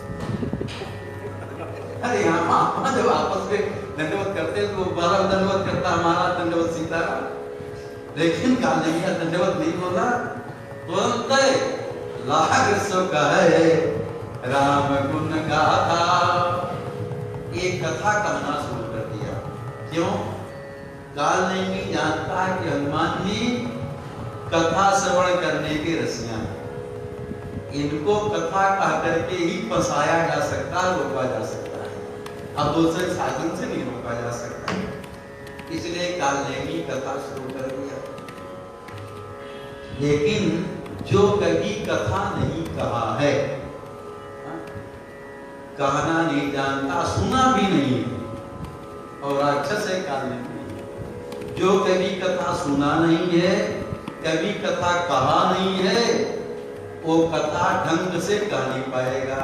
अरे यहाँ महात्मा जब आपस में दंडवत करते तो बारह दंडवत करता, हमारा दंडवत सीताराम, लेकिन काल लंगिया दंडवत नहीं बोला। तुरंत लाग सो कहे राम गुण गाथा, एक कथा कहना शुरू कर दिया। क्यों? काल नहीं जानता है कि हनुमान जी कथा श्रवण करने के रसिया हैं, इनको कथा कह करके ही फंसाया जा सकता है, रोका जा सकता है, अब दूसरे साधन से नहीं रोका जा सकता। इसलिए काल ने कथा शुरू कर दिया। लेकिन जो कभी कथा नहीं कहा है, कहना नहीं जानता, सुना भी नहीं है, और राक्षस है काल ने। जो कभी कथा सुना नहीं है, कभी कथा कहा नहीं है, वो कथा ढंग से कह नहीं पाएगा।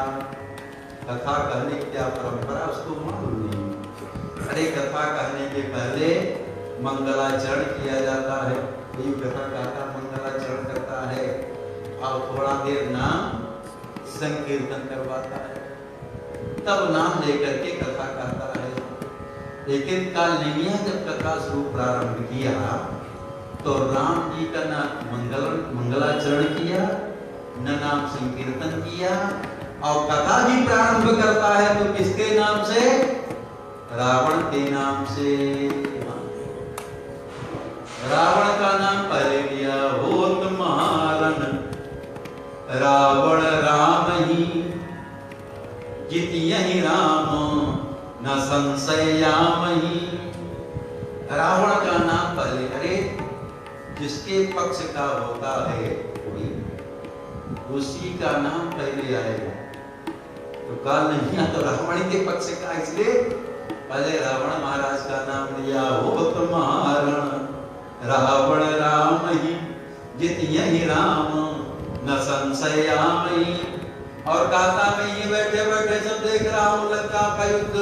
कथा कहने की क्या परंपरा उसको मालूम नहीं। अरे कथा कहने के पहले मंगलाचरण किया जाता है, कोई कथा कहता मंगलाचरण करता है, और थोड़ा देर नाम संकीर्तन करवाता है, तब नाम लेकर के कथा कहता है। लेकिन काल नेमिया जब कथा शुरू प्रारंभ किया तो राम जी का ना मंगलाचरण किया, न नाम संकीर्तन किया, और कथा भी प्रारंभ करता है तो किसके नाम से? रावण के नाम से। रावण का नाम पहले लिया, होत महारण रावण राम ही, जितियहि राम न संशयामहि। रावण का नाम पहले, अरे जिसके पक्ष का होता है कोई, उसी का नाम पहले आएगा। तो काल नहीं तो रावण के पक्ष का, इसलिए पहले रावण महाराज का नाम लिया, होत महारण रावण राम ही, जितियहि राम न संशयामहि। और कहता मैं ये बैठे बैठे सब देख रहा हूं लंका का युद्ध,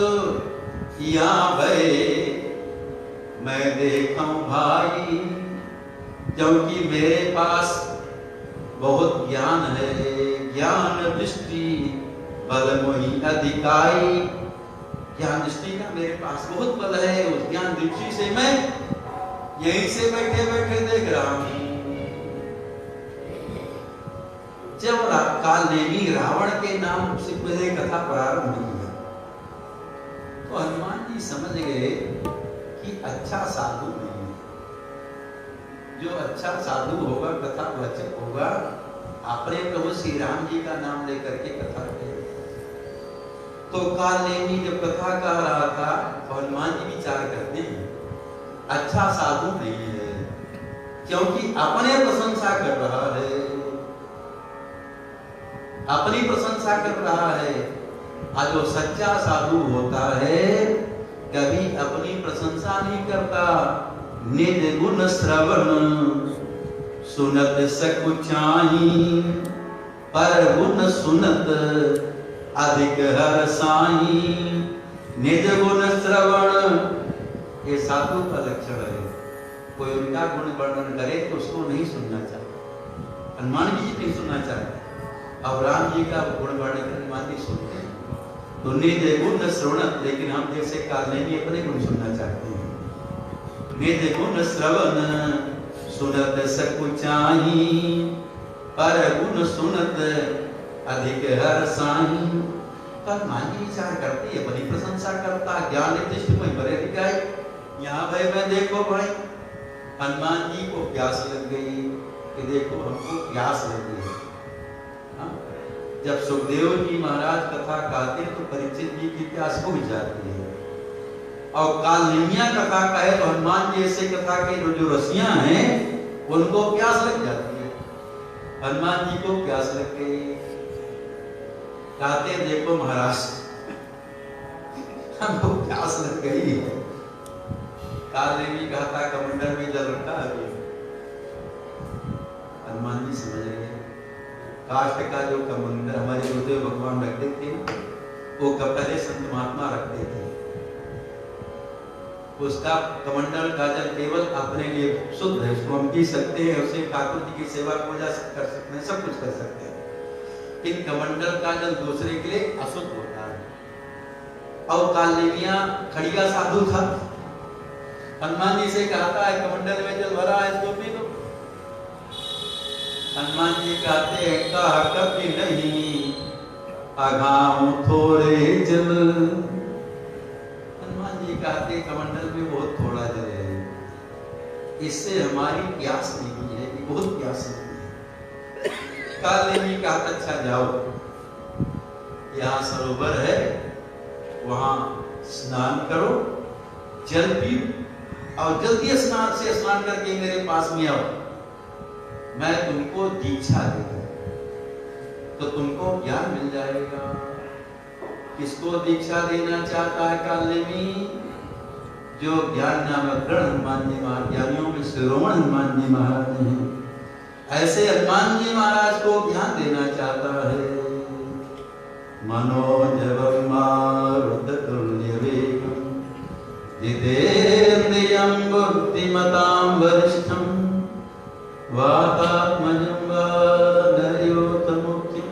यहाँ भय मैं देखा भाई, क्योंकि मेरे पास बहुत ज्ञान है, ज्ञान दृष्टि बल मोहि अधिकाई। ज्ञान दृष्टि का मेरे पास बहुत बल है, उस ज्ञान दृष्टि से मैं यहीं से बैठे बैठे देख रहा हूं। जब कालनेमी रावण के नाम से पहले कथा प्रारंभ हुई है तो हनुमान जी समझ गए कि अच्छा साधु नहीं है। जो अच्छा साधु होगा, कथा वाचक होगा, अपने प्रभु श्री राम जी का नाम लेकर के कथा कहे। तो कालनेमी जब कथा कह रहा था तो हनुमान जी विचार करते हैं अच्छा साधु नहीं है, क्योंकि अपने प्रशंसा कर रहा है, अपनी प्रशंसा कर रहा है। और जो सच्चा साधु होता है कभी अपनी प्रशंसा नहीं करता। निज गुण श्रवण सुनत सकुचाई, पर गुण सुनत अधिक हर्षाई। निज गुण श्रवण ये साधु का लक्षण है। कोई उनका गुण वर्णन करे तो उसको नहीं सुनना चाहिए। हनुमान जी नहीं सुनना चाहिए। अब राम जी का गुण वर्णन हनुमान जी सुनते हैं तो निज गुण श्रवण, लेकिन हम जैसे कालनेमी अपने गुण सुनना चाहते हैं। निज गुण श्रवण सुनत सकुचाई, पर गुण सुनत अधिक हर्षाई। हनुमान जी विचार करते हैं, अपनी प्रशंसा करता, ज्ञान दृष्टि में बड़े दिखाई। यहाँ भाई मैं देखो भाई हनुमान जी को प्यास लग गई कि देखो हमको प्यास लगी है। जब सुखदेव जी महाराज कथा कहते तो परीक्षित जी की प्यास बुझ जाती है, और कालनेमिया कथा कहे तो हनुमान जी ऐसे कथा के जो रसियां हैं उनको प्यास लग जाती है। हनुमान जी को प्यास लग गई, कहते देखो महाराज हमको प्यास लग गई। कालनेमी कहता कमंडल में जल रखा है। हनुमान जी समझ गए काष्ठ का जो कमंडल हमारे गुरुदेव भगवान रखते थे वो पहले संत महात्मा रखते थे। उसका कमंडल का जल केवल अपने लिए शुद्ध है, उसको हम पी सकते हैं, उसे ठाकुर जी की सेवा पूजा कर सकते हैं, सब कुछ कर सकते हैं। लेकिन कमंडल का जल दूसरे के लिए अशुद्ध होता है। और कालनेमिया खड़िया साधु था, हनुमान जी से कहता है कमंडल में जल भरा है इसको पी दो। हनुमान जी कहते हैं कहा कभी नहीं अघाऊं थोड़े जल। हनुमान जी कहते कमंडल में बहुत थोड़ा जल है, इससे हमारी प्यास नहीं बुझेगी, बहुत प्यास नहीं है। कालनेमी कहता अच्छा जाओ, यहाँ सरोवर है वहां स्नान करो, जल पियो और जल्दी स्नान करके मेरे पास में आओ, मैं तुमको दीक्षा देगा तो तुमको ज्ञान मिल जाएगा। किसको दीक्षा देना चाहता है कालनेमी? जो ज्ञान नामक गण हनुमान जी महाराज, ज्ञानियों में शिरोमण हनुमान जी महाराज हैं, ऐसे हनुमान जी महाराज को ज्ञान देना चाहता है। मनोजवम मारुततुल्य वेगम जितेन्द्रियं बुद्धिमतां वरिष्ठं वातात्मजं वदयोतमुख्यं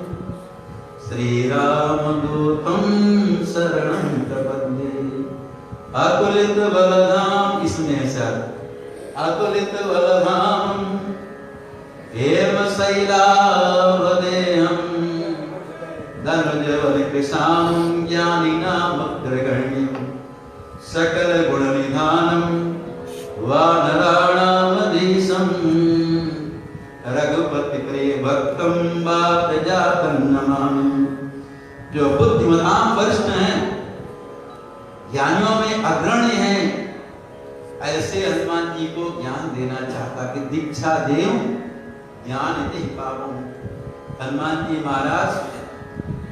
श्रीरामदूतं शरणं प्रपद्ये। अतुलित बलधाम, इसमें सर अतुलित बलधाम हेम शैलावदेहं धनुजवल कृशां ज्ञानिनामग्रगण्यं सकल गुण निधानम वानराणामधीशं रघुपति प्रिय भक्तम बात जातम नमामि। जो बुद्धिमताम वरिष्ठ हैं, ज्ञानियों में अग्रणी हैं, ऐसे हनुमान जी को ज्ञान देना चाहता कि दीक्षा देव ज्ञान इति पावम। हनुमान जी महाराज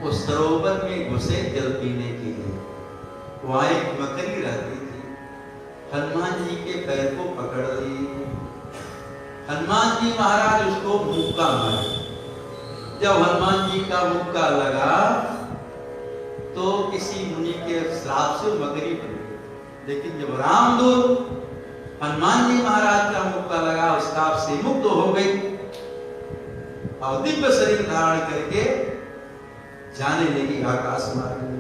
उस सरोवर में घुसे जल पीने के लिए। वहां एक मकड़ी रहती थी, हनुमान जी के पैर को पकड़ ली। हनुमान जी महाराज उसको मुक्का मारे। जब हनुमान जी का मुक्का लगा तो किसी मुनि के श्राप से मकड़ी बन गई। लेकिन जब रामदूत हनुमान जी महाराज का मुक्का लगा, उस श्राप से मुक्त हो गई और दिव्य शरीर धारण करके जाने लगी आकाश मार्ग में।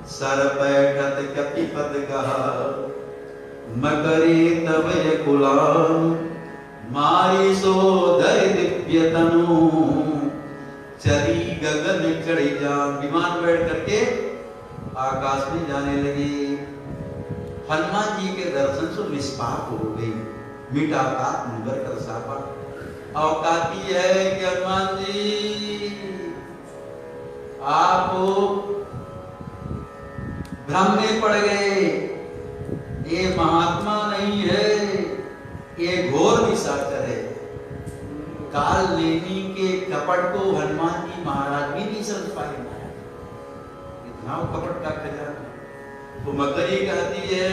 सर बैठत कपिपद कहा, मकरे तब कुलाम, मारी सो धर दिव्य तनु, चली गगन चढ़ी जा। विमान बैठ करके आकाश में जाने लगी। हनुमान जी के दर्शन से निष्पाप हो गई, मिटा पाप मुगर कर सापा। औकाती है कि हनुमान जी आप भ्रम में पड़ गए, ये महात्मा नहीं है, ये घोर निशाचर है। काल लेनी के कपट को हनुमान जी महाराज भी नहीं समझ पाए, इतना कपट का खजाना। तो मकरी कहती है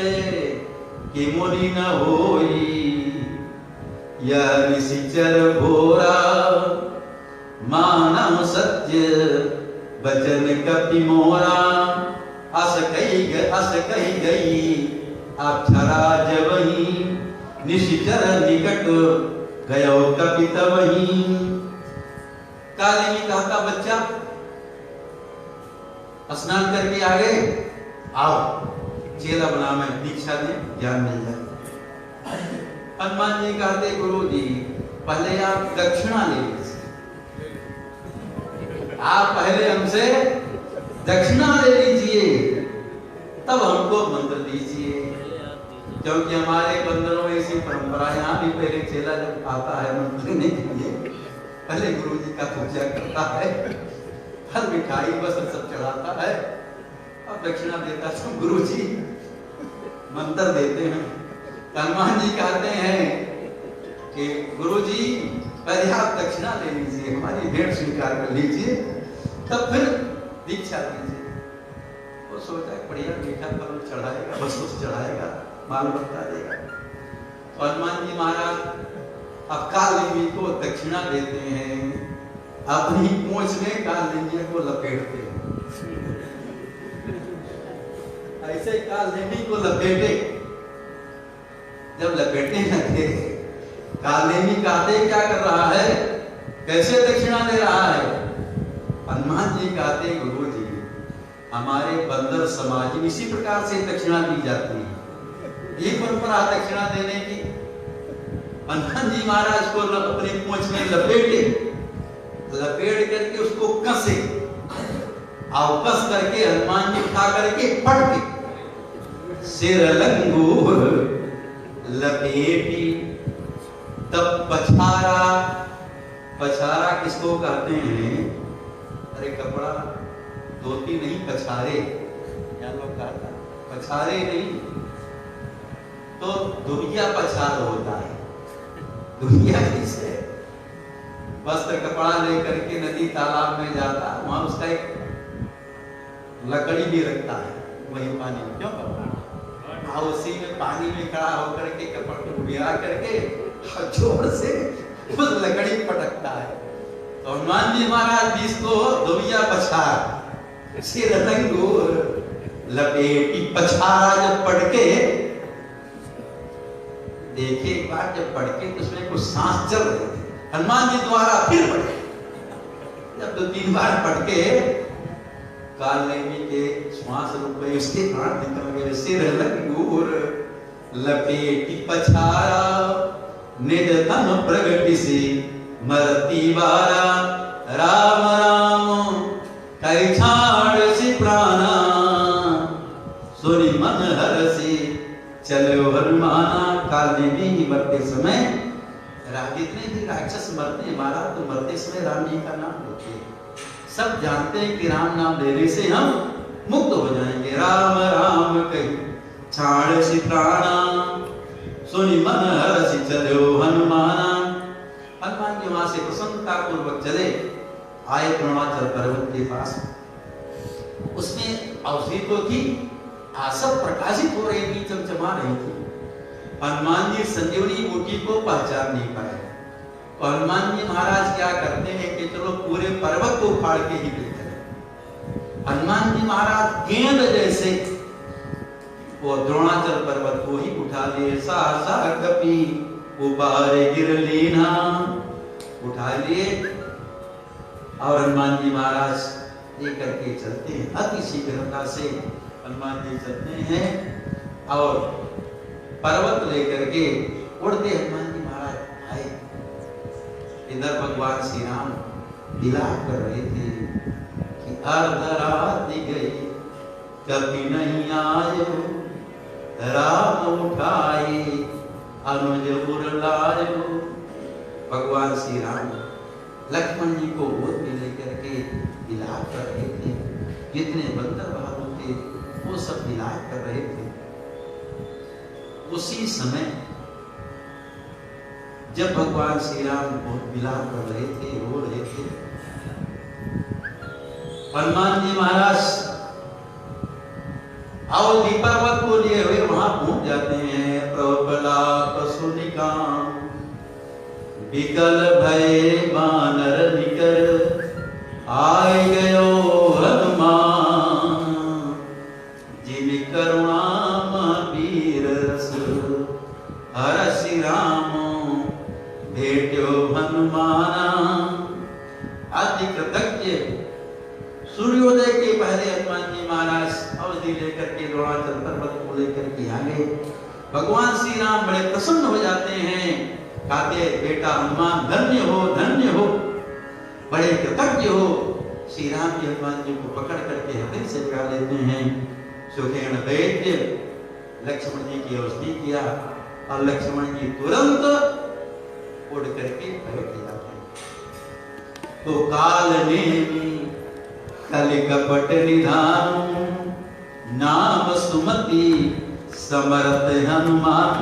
कि मुनि न होई यह निशिचर घोरा, मानव सत्य वचन कपि मोरा। अस कही गई अक्षरा जबही, निशिचर निकट गयो कपि तबही। काली ने कहा था बच्चा स्नान करके आ गए, आओ चेला बना, मैं दीक्षा दे, ज्ञान मिल जाए। हनुमान जी कहते गुरु जी पहले आप दक्षिणा ले लीजिए, आप पहले हमसे दक्षिणा ले लीजिए, तब हमको मंत्र दीजिए। क्योंकि हमारे बंदरों में ऐसी परंपरा, यहाँ भी पहले चेला जब आता है मंत्र लेने के लिए पहले गुरु जी का पूजा करता है, फल मिठाई वस्त्र सब चढ़ाता है, अब दक्षिणा देता है। गुरु जी मंत्र देते हैं। हनुमान जी कहते हैं कि गुरु जी पहले आप दक्षिणा ले लीजिए, हमारी भेंट स्वीकार कर लीजिए, तब फिर दीक्षा दीजिए। वो सोचा बढ़िया मीठा फल चढ़ाएगा, वस्तु चढ़ाएगा, माल बता देगा। हनुमान जी महाराज अब कालिंदी को दक्षिणा देते हैं, अपनी पूंछ में कालिंदी को लपेटते हैं। ऐसे कालिंदी को लपेटे, जब लपेटने लगे कालिंदी कहते क्या कर रहा है, कैसे दक्षिणा दे रहा है। हनुमान जी कहते गुरु जी हमारे बंदर समाज में इसी प्रकार से दक्षिणा दी जाती है, ये परंपरा दक्षिणा देने की। हनुमान जी महाराज को अपने पूंछ में लपेटे, लपेट करके उसको कसे, और कस करके हनुमान जी उठा करके पटके सिर लंगूर लपेटी, तब पछारा। पछारा किसको कहते हैं? अरे कपड़ा धोती नहीं, पछारे, यहाँ लोग कहता पछारे नहीं, तो दुनिया पछार होता है। दुनिया किसे वस्त्र कपड़ा लेकर के नदी तालाब में जाता, वहां उसका एक लकड़ी भी रखता है, वही पानी में क्यों कपड़ा, और उसी में पानी में खड़ा होकर के कपड़ को गिरा करके जोर से उस लकड़ी पटकता है। तो हनुमान जी महाराज भी इसको दुनिया पछार, सिर लंगूर लपेटी। पछारा जब पटके देखे, एक बार जब पटके तो उसमें कुछ सांस चल रही थी, हनुमान जी द्वारा फिर पटके। जब 2-3 बार पटके कालिंदी के श्वास रुक गए, उसके प्राण निकल गए। सिर लंगूर लपेटी पछारा, निज तन प्रगति से मरती वारा। राम राम कई छाड़ सी प्राणा, सुनि मन हरसी चलो हनुमाना। कालिंदी ही मरते समय, जितने भी राक्षस मरते हैं महाराज, तो मरते समय राम जी का नाम लेते हैं। सब जानते हैं कि राम नाम लेने से हम मुक्त हो जाएंगे। राम राम कही छाड़ सी प्राणा, सुनि मन हरसी चलो हनुमाना। हनुमान जी वहां से प्रसन्नता पूर्वक चले आए द्रोणाचल पर्वत के पास। उसमें औषधि तो थी, सब प्रकाशित हो रही थी, चमचमा रही थी। हनुमान जी संजीवनी बूटी को पहचान नहीं पाए। हनुमान जी महाराज क्या करते हैं कि चलो पूरे पर्वत को उखाड़ के ही लेते हैं। हनुमान जी महाराज गेंद जैसे वो द्रोणाचल पर्वत को ही उठा लिए। सहसा कपि उबारे गिर लीना, उठा लिए और हनुमान जी महाराज लेकर के चलते हैं अति शीघ्रता से। हनुमान जी चलते हैं और पर्वत लेकर के उड़ते हनुमान जी महाराज आए। इधर भगवान श्री राम विलाप कर रहे थे कि अर्ध रात गई कभी नहीं आयो, राम उठाए अनुज उर लायो। भगवान श्री राम लक्ष्मण जी को गोद में लेकर के विलाप कर रहे थे। जितने बंदर बहादुर थे वो सब विलाप कर रहे थे। उसी समय जब भगवान श्री राम बहुत विलाप कर रहे थे, रो रहे थे, हनुमान जी महाराज अवधि पर्वत को लिए हुए वहां पहुंच जाते हैं। प्रबलाप सुनिकाम विकल भय बानर निकर, आय गयो हनुमान जिम करुणा वीर रस, हरसि राम भेट्यो हनुमाना। आदि कृतज्ञ सूर्योदय के पहले हनुमान जी महाराज अवधि लेकर के द्रोणाचल पर्वत को लेकर के आ गए। भगवान श्री राम बड़े प्रसन्न हो जाते हैं, कहते बेटा हनुमान धन्य हो, बड़े कृतज्ञ हो। श्री राम जी हनुमान जी को पकड़ करके हृदय से लगा लेते हैं। सुखेण वैद्य लक्ष्मण जी की औषधि किया और लक्ष्मण जी तुरंत उड़ करके बैठ जाते हैं। तो काल नेमी कलि कपट निधान, नाम सुमति समर्थ हनुमान।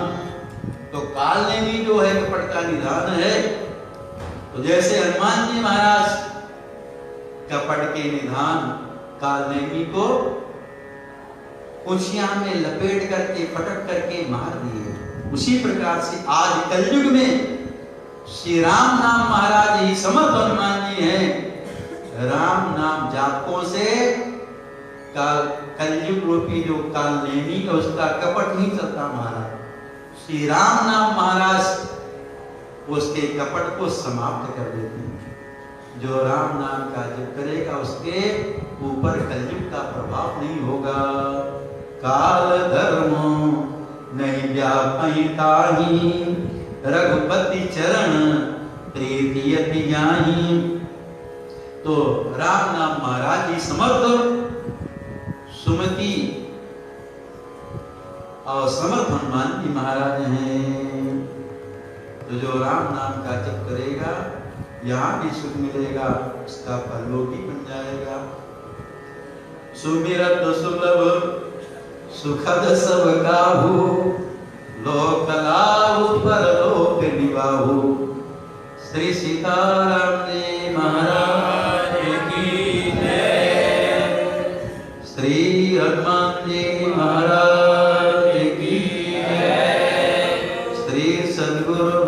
तो काल नेमी जो है कपट का निधान है। तो जैसे हनुमान जी महाराज कपट के निधान काल नेमी को कुशिया में लपेट करके पटक करके मार दिए, उसी प्रकार से आज कलयुग में श्री राम नाम महाराज ही समर्थ हनुमान जी हैं। राम नाम जातकों से कलयुग रूपी जो काल नेमी है उसका कपट नहीं चलता महाराज। श्री राम नाम महाराज उसके कपट को समाप्त कर देते हैं। जो राम नाम का जप करेगा उसके ऊपर कलयुग का प्रभाव नहीं होगा। काल धर्म नहीं व्यापी ताही, रघुपति चरण प्रीति अति जाही। तो राम नाम महाराज ही समर्थ सुमति और समर्थ हनुमान जी महाराज हैं। तो जो राम नाम का जप करेगा यहाँ भी सुख मिलेगा, उसका परलोक ही बन जाएगा। सुमिरत सुलभ सुखद सब काहू, लोक लाभ परलोक निवाहु। श्री सीताराम जी महाराज की जय। श्री हनुमान जी महाराज की जय। श्री सद्गुरु